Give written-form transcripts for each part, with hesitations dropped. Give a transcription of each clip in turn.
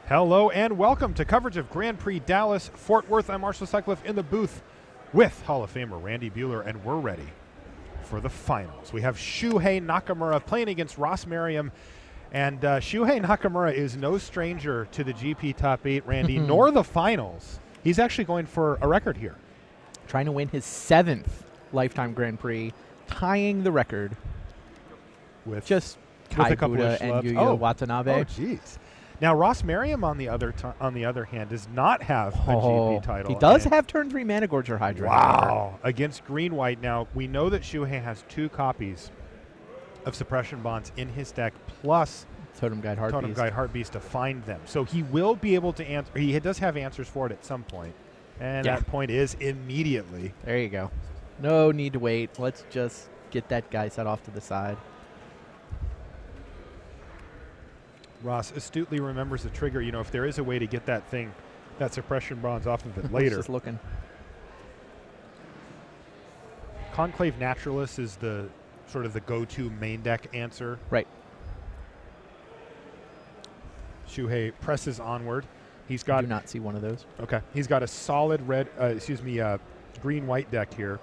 Hello and welcome to coverage of Grand Prix Dallas, Fort Worth. I'm Marshall Sutcliffe in the booth with Hall of Famer Randy Buehler, and we're ready for the finals. We have Shuhei Nakamura playing against Ross Merriam, and Shuhei Nakamura is no stranger to the GP Top 8, Randy, nor the finals. He's actually going for a record here. Trying to win his 7th lifetime Grand Prix, tying the record With just Kai a couple Buda of and schlubs. Yuya Watanabe. Oh, jeez. Now, Ross Merriam, on the other hand, does not have a GP title. He does have turn 3 Mana Gorger Hydra. Wow. Against Green-White. Now, we know that Shuhei has 2 copies of Suppression Bonds in his deck, plus Totem Guide Heartbeast to find them. So he will be able to answer. He does have answers for it at some point. And that point is immediately. There you go. No need to wait. Let's just get that guy set off to the side. Ross astutely remembers the trigger. You know, if there is a way to get that Suppression Bonds off of it later. Just looking. Conclave Naturalist is the sort of the go-to main deck answer. Right. Shuhei presses onward. He's I got. do not see one of those. Okay. He's got a solid green-white deck here.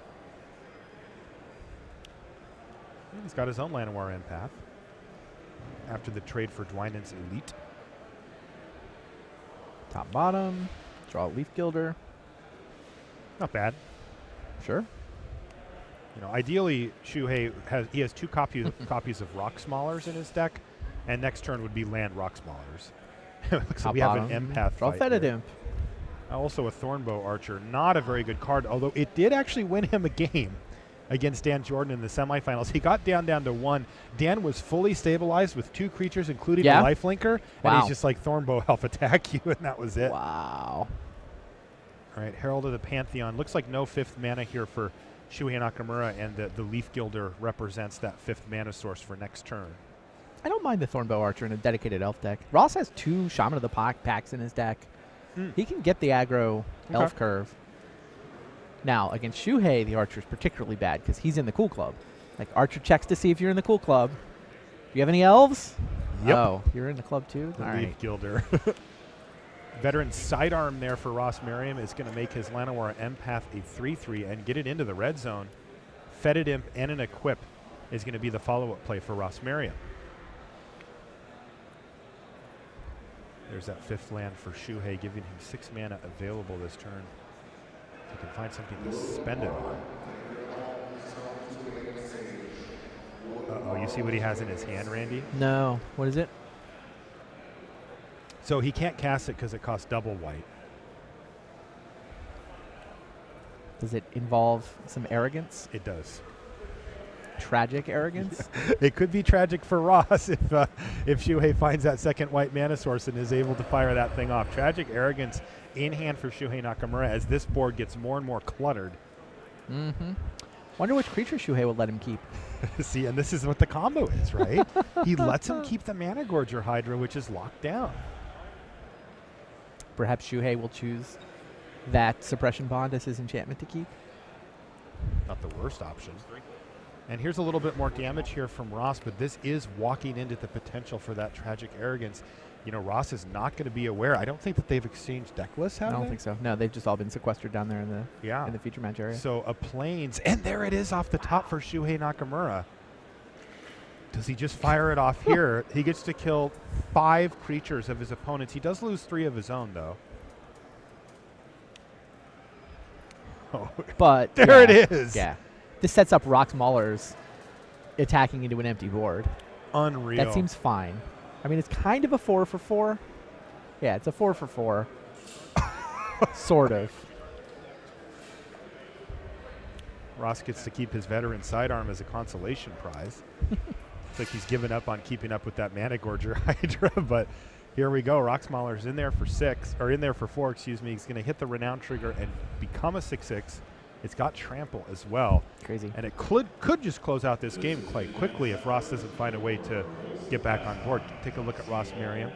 And he's got his own Llanowar Empath after the trade for Dwynen's Elite. Top bottom. Draw a Leaf Gilder. Not bad. Sure. You know, ideally, Shuhei has 2 copies of Rock Smallers in his deck, and next turn would be land Rock Smallers. Looks like we have an Empath Draw fight Fetid here. Imp. Also a Thornbow Archer. Not a very good card, although it did actually win him a game against Dan Jordan in the semifinals. He got down to 1. Dan was fully stabilized with 2 creatures, including a lifelinker, and he's just like, Thornbow, help attack you, and that was it. Wow. All right, Herald of the Pantheon. Looks like no 5th mana here for Shuhei Nakamura, and the Leaf Gilder represents that 5th mana source for next turn. I don't mind the Thornbow Archer in a dedicated elf deck. Ross has 2 Shaman of the Packs in his deck. He can get the aggro elf curve. Now, against Shuhei, the Archer is particularly bad because he's in the Cool Club. Like, Archer checks to see if you're in the Cool Club. Do you have any elves? Yep. Oh, you're in the club too? The All Leaf right. Gilder. Veteran Sidearm there for Ross Merriam is going to make his Llanowar Empath a 3/3 and get it into the red zone. Fetid Imp and an Equip is going to be the follow-up play for Ross Merriam. There's that 5th land for Shuhei, giving him 6 mana available this turn. He can find something to spend it on. Uh-oh, you see what he has in his hand, Randy? No. What is it? So he can't cast it because it costs double white. Does it involve some arrogance? It does. Tragic arrogance? It could be tragic for Ross if Shuhei finds that 2nd white mana source and is able to fire that thing off. Tragic arrogance in hand for Shuhei Nakamura as this board gets more and more cluttered. Wonder which creature Shuhei will let him keep. See, and this is what the combo is, right? He lets him keep the Mana Gorger Hydra, which is locked down. Perhaps Shuhei will choose that Suppression Bond as his enchantment to keep. Not the worst option. And here's a little bit more damage here from Ross, but this is walking into the potential for that Tragic Arrogance. You know, Ross is not going to be aware. I don't think that they've exchanged deck lists, have they? I don't think so. No, they've just all been sequestered down there in the feature match area. So a Plains, and there it is off the top for Shuhei Nakamura. Does he just fire it off here? He gets to kill 5 creatures of his opponents. He does lose 3 of his own, though. Oh, but there it is. Yeah. This sets up Rock Maulers attacking into an empty board. Unreal. That seems fine. I mean, it's kind of a 4 for 4. Yeah, it's a 4 for 4. Sort of. Ross gets to keep his Veteran Sidearm as a consolation prize. It's like he's given up on keeping up with that Mana Gorger Hydra, but here we go. Rocksmoller's in there for 4, excuse me. He's going to hit the Renown trigger and become a 6/6. It's got Trample as well. Crazy. And it could just close out this game quite quickly if Ross doesn't find a way to get back on board. Take a look at Ross Merriam.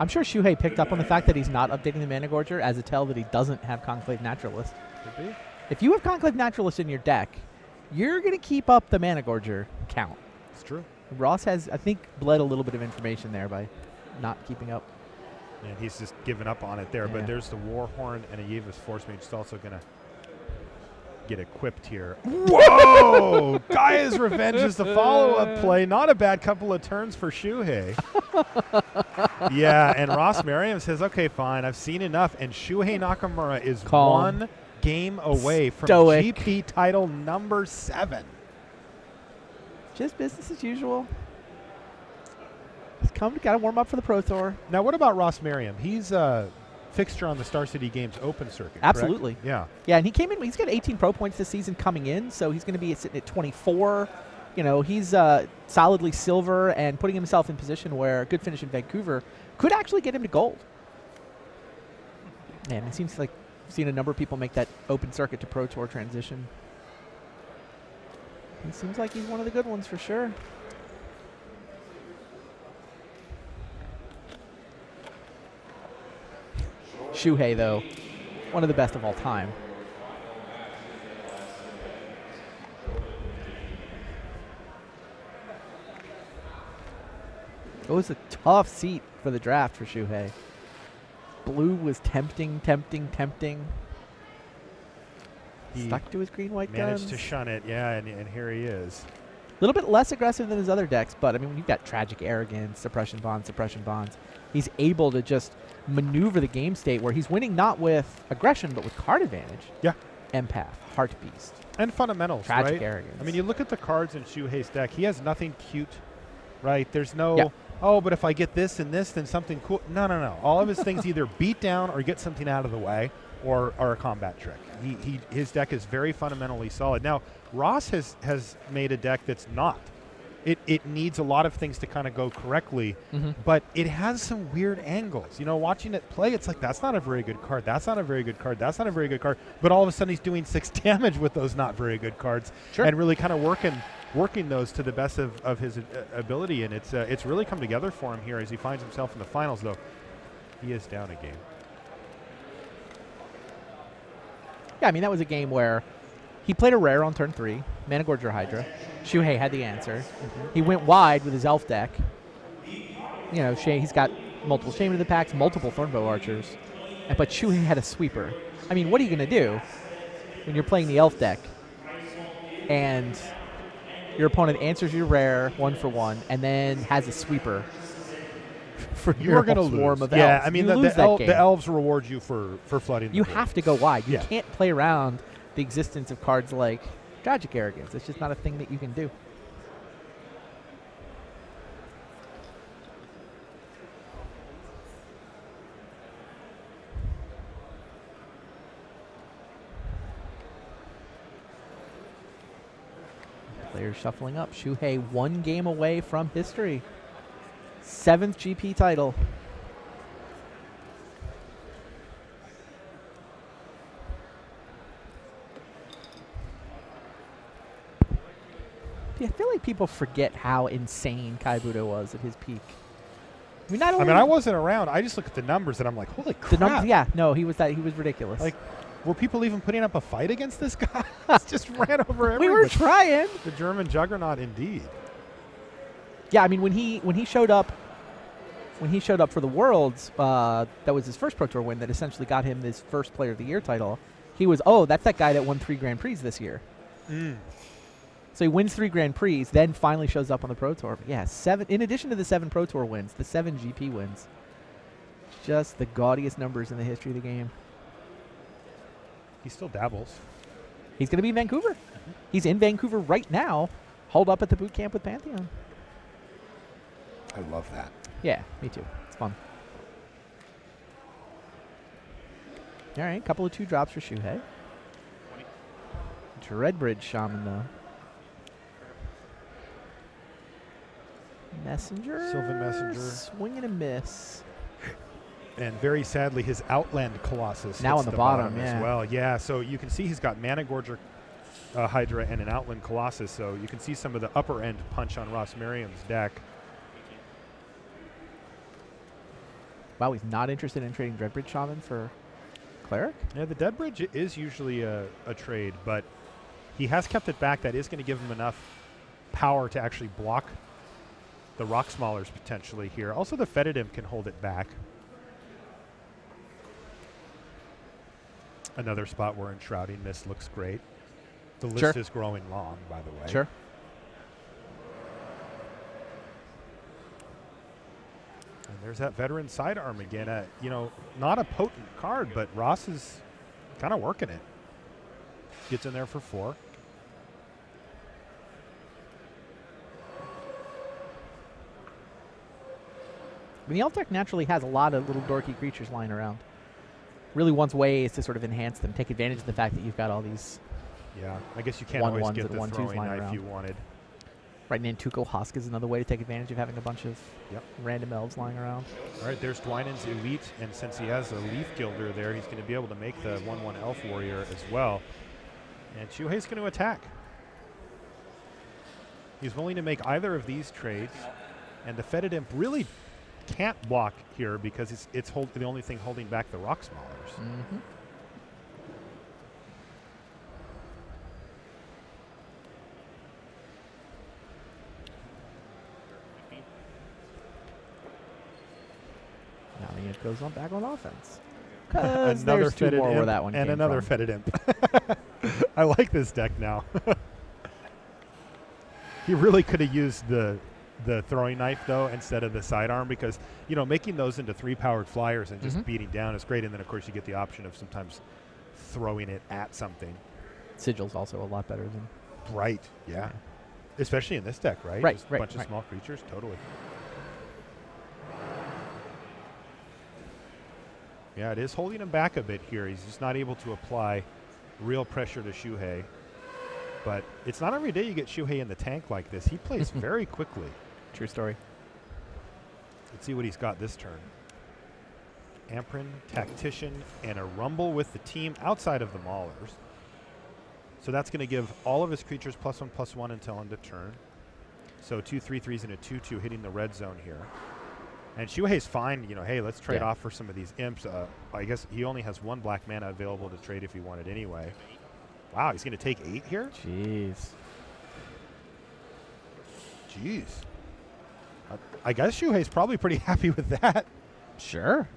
I'm sure Shuhei picked up on the fact that he's not updating the Mana Gorger as a tell that he doesn't have Conclave Naturalist. Could be. If you have Conclave Naturalist in your deck, you're going to keep up the Mana Gorger count. It's true. Ross has, I think, bled a little bit of information there by not keeping up. And he's just given up on it there. Yeah. But there's the Warhorn and a Yevas Force Mage. It's also going to get equipped here. Whoa! Gaia's Revenge is the follow-up play. Not a bad couple of turns for Shuhei. Yeah, and Ross Merriam says, okay, fine, I've seen enough. And Shuhei Nakamura is one game away from GP title number 7. Just business as usual. He's got to warm up for the Pro Tour. Now, what about Ross Merriam? He's a fixture on the Star City Games Open circuit. Absolutely. Correct? Yeah. Yeah, and he came in. He's got 18 pro points this season coming in, so he's going to be sitting at 24. You know, he's solidly silver and putting himself in position where a good finish in Vancouver could actually get him to gold. Man, it seems like I've seen a number of people make that Open circuit to Pro Tour transition. It seems like he's one of the good ones for sure. Shuhei, though, one of the best of all time. It was a tough seat for the draft for Shuhei. Blue was tempting. He stuck to his green-white guns. Managed to shun it, yeah, and here he is. A little bit less aggressive than his other decks, but I mean, when you've got Tragic Arrogance, Suppression Bonds, he's able to just maneuver the game state where he's winning not with aggression, but with card advantage. Yeah. Empath, Heart Beast. And fundamentals, Tragic right? Arrogance. I mean, you look at the cards in Shuhei's deck, he has nothing cute, right? There's no, oh, but if I get this and this, then something cool. No. All of his things either beat down or get something out of the way or are a combat trick. His deck is very fundamentally solid. Now, Ross has made a deck that's not. It needs a lot of things to kind of go correctly, but it has some weird angles. You know, watching it play, it's like, that's not a very good card. That's not a very good card. That's not a very good card. But all of a sudden, he's doing 6 damage with those not very good cards and really kind of working those to the best of his ability. And it's really come together for him here as he finds himself in the finals, though he is down a game. Yeah, I mean, that was a game where he played a rare on turn 3, Managorger Hydra. Shuhei had the answer. He went wide with his elf deck. You know, he's got multiple Shaman of the Packs, multiple Thornbow Archers, but Shuhei had a sweeper. I mean, what are you going to do when you're playing the elf deck and your opponent answers your rare 1-for-1 and then has a sweeper? You're going to swarm lose. Of elves. Yeah, I mean, the elves reward you for flooding. You have to go wide. You can't play around the existence of cards like Tragic Arrogance. It's just not a thing that you can do. Players shuffling up. Shuhei 1 game away from history. 7th GP title. I feel like people forget how insane Kai Budo was at his peak. I mean, I wasn't around. I just look at the numbers and I'm like, holy crap. He was ridiculous. Like, were people even putting up a fight against this guy? Just ran over everybody. We were trying. The German juggernaut, indeed. Yeah, I mean, when he showed up for the Worlds, that was his first Pro Tour win that essentially got him his first Player of the Year title. He was, that's that guy that won 3 Grand Prix this year. So he wins 3 Grand Prix, then finally shows up on the Pro Tour. But yeah, 7. In addition to the 7 Pro Tour wins, the 7 GP wins. Just the gaudiest numbers in the history of the game. He still dabbles. He's going to be in Vancouver. He's in Vancouver right now, holed up at the boot camp with Pantheon. I love that. Yeah, me too. It's fun. All right, couple of 2 drops for Shuhei. Dreadbridge Shaman, though. Messenger. Sylvan Messenger. Swing and a miss. And very sadly, his Outland Colossus now hits on the bottom as well. Yeah, so you can see he's got Managorger Hydra and an Outland Colossus, so you can see some of the upper end punch on Ross Merriam's deck. Wow, he's not interested in trading Dreadbridge Shaman for Cleric? Yeah, the Dreadbridge is usually a trade, but he has kept it back. That is going to give him enough power to actually block the Rock Smallers potentially here. Also, the Fetidim can hold it back. Another spot where Enshrouding Mist looks great. The list Sure. is growing long, by the way. Sure. And there's that Veteran Sidearm again. You know, not a potent card, but Ross is kind of working it. Gets in there for 4. I mean, the elf deck naturally has a lot of little dorky creatures lying around. Really wants ways to sort of enhance them, take advantage of the fact that you've got all these. Yeah, I guess you can't One always ones get and the one twos throwing lying knife around. you wanted. Right, Nantuko Husk is another way to take advantage of having a bunch of Yep. random elves lying around. All right, there's Dwynen's Elite, and since he has a Leaf Gilder there, he's going to be able to make the 1/1 Elf Warrior as well. And Shuhei's going to attack. He's willing to make either of these trades, and the Fetid Imp really can't block here because it's the only thing holding back the Rock Smallers. Mm-hmm. Now it goes on back on offense. Because there's 2 more where that one and came another from. Fetid Imp. I like this deck now. He really could have used the throwing knife though instead of the sidearm because you know making those into 3-powered flyers and just beating down is great, and then of course you get the option of sometimes throwing it at something. Sigil's also a lot better than. Right. Yeah. Especially in this deck, right? Right, Just right, a bunch of right. small creatures, totally. Yeah, it is holding him back a bit here. He's just not able to apply real pressure to Shuhei. But it's not every day you get Shuhei in the tank like this. He plays very quickly. True story. Let's see what he's got this turn. Amprin, Tactician, and a Rumble with the team outside of the Maulers. So that's going to give all of his creatures +1/+1 until end of turn. So 2 3/3s and a 2/2 hitting the red zone here. And Shuhei's fine, you know, hey, let's trade off for some of these imps. I guess he only has 1 black mana available to trade if he wanted anyway. Wow, he's going to take 8 here? Jeez. Jeez. I guess Shuhei's probably pretty happy with that. Sure.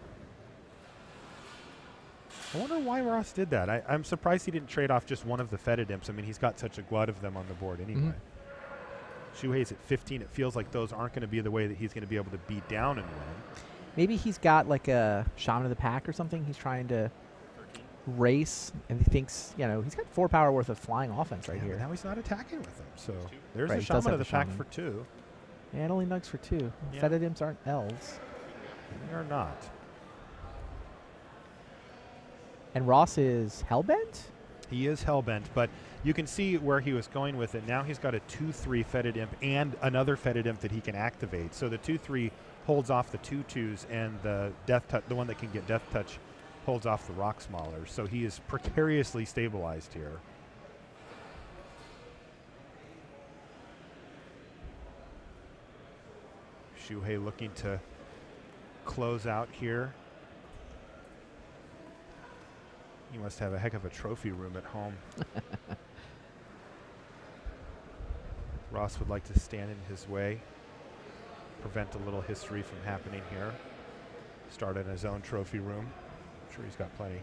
I wonder why Ross did that. I'm surprised he didn't trade off just one of the Fetid Imps. I mean, he's got such a glut of them on the board anyway. Shuhei's at 15. It feels like those aren't going to be the way that he's going to be able to beat down and win. Maybe he's got like a Shaman of the Pack or something. He's trying to race, and he thinks, you know, he's got 4 power worth of flying offense right here. But now he's not attacking with them. So there's Right, a he does Shaman have of the the Pack Shaman. for 2. Yeah, it only nugs for 2. Yeah. Fetid Imps aren't elves. They are not. And Ross is Hellbent? He is Hellbent, but you can see where he was going with it. Now he's got a 2/3 Fetid Imp and another Fetid Imp that he can activate. So the 2/3 holds off the 2/2s, and the Death Touch, the one that can get Death Touch, holds off the Rock Smallers. So he is precariously stabilized here. Shuhei looking to close out here. He must have a heck of a trophy room at home. Ross would like to stand in his way, prevent a little history from happening here. Start in his own trophy room. I'm sure he's got plenty.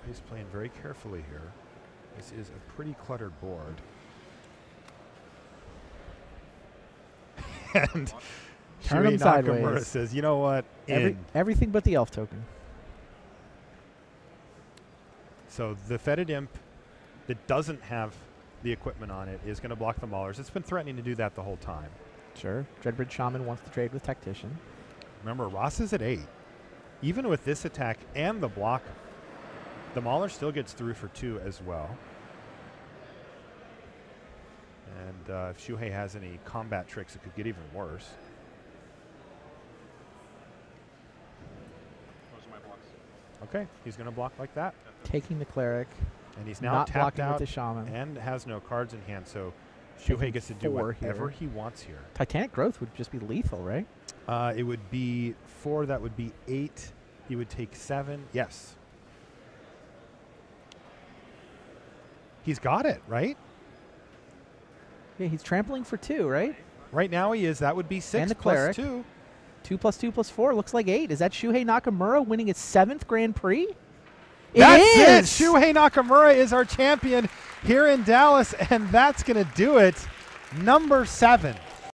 He's playing very carefully here. This is a pretty cluttered board. And Turn him Shuhei Nakamura sideways. says, you know what? Everything but the elf token. So the Fetid Imp that doesn't have the equipment on it is going to block the Maulers. It's been threatening to do that the whole time. Sure. Dreadbridge Shaman wants to trade with Tactician. Remember, Ross is at 8. Even with this attack and the block, the Mauler still gets through for 2 as well. And if Shuhei has any combat tricks, it could get even worse. Those are my blocks. Okay, he's going to block like that. Taking the Cleric. And he's now Not tapped blocking with out the Shaman. and has no cards in hand, so Taking Shuhei gets to do 4 whatever here. he wants here. Titanic Growth would just be lethal, right? It would be 4, that would be 8. He would take 7. Yes. He's got it, right? Yeah, he's trampling for 2, right? Right now he is. That would be 6 And the plus cleric. 2. 2 plus 2 plus 4 looks like 8. Is that Shuhei Nakamura winning his 7th Grand Prix? That's it it. is! Shuhei Nakamura is our champion here in Dallas, and that's going to do it. Number 7.